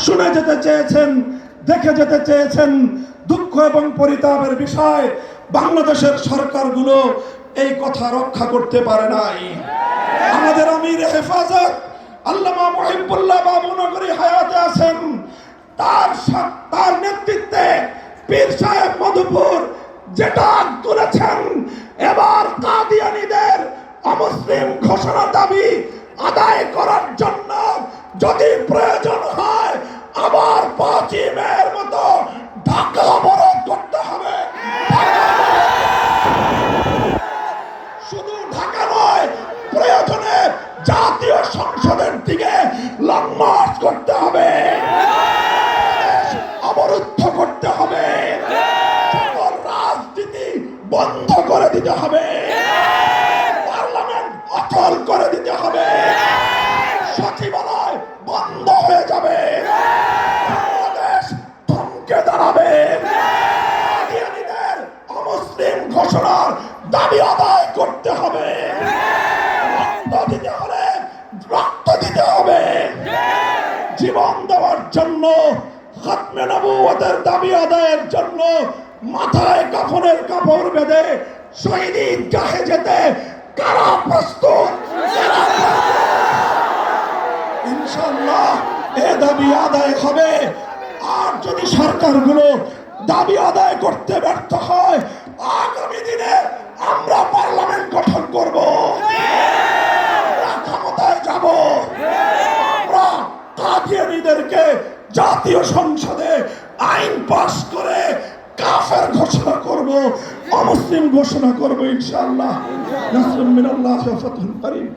শুনে যেতে চেয়েছেন, দেখে যেতে চেয়েছেন। দুঃখ এবং পরিতাপের বিষয়, বাংলাদেশের সরকারগুলো এই কথা রক্ষা করতে পারে নাই। আমাদের আমির হেফাজত আল্লামা মুহিবুল্লাহ বাবুনগরী হায়াতে আছেন, তার নেতৃত্বে পীর সাহেব মধুপুর যেটা তুলেছেন, এবার কাদিয়ানীদের অমুসলিম ঘোষণা দাবি আদায় করার জন্য যদি প্রয়োজন হয় আবার 5 মের মতো ঢাকা অবরোধ করতে হবে। শুধু ঢাকা নয়, প্রয়োজনে জাতীয় সংসদের দিকে লং মার্চ করতে হবে, অবরুদ্ধ করতে হবে, সকল রাজনীতি বন্ধ করে দিতে হবে, পার্লামেন্ট অচল করে দিতে হবে, সচিবালয় বন্ধ হয়ে যাবে, বাংলাদেশ থমকে দাঁড়াবে। কাদিয়ানীদের অমুসলিম ঘোষণার দাবি আদায় করতে হবে। রক্ত দিতে হলে রক্ত দিতে হবে। জীবন দেওয়ার জন্য, খাতমে নবুয়তের দাবি আদায়ের জন্য মাথায় কাফনের কাপড় বেঁধে শহীদ ঈদগাহে যেতে কারা প্রস্তুত? ইনশাআল্লাহ এ দাবি আদায় হবে। আর যদি সরকারগুলো দাবি আদায় করতে ব্যর্থ হয়, আগামী দিনে আমরা পার্লামেন্ট গঠন করব, আমরা ক্ষমতায় যাব, আমরা কাদিয়ানীদেরকে জাতীয় সংসদে আইন পাস করে কাফের ঘোষণা করব, অমুসলিম ঘোষণা করব ইনশাআল্লাহ। নাসরুম মিনাল্লাহি ওয়া ফাতহুন করিম।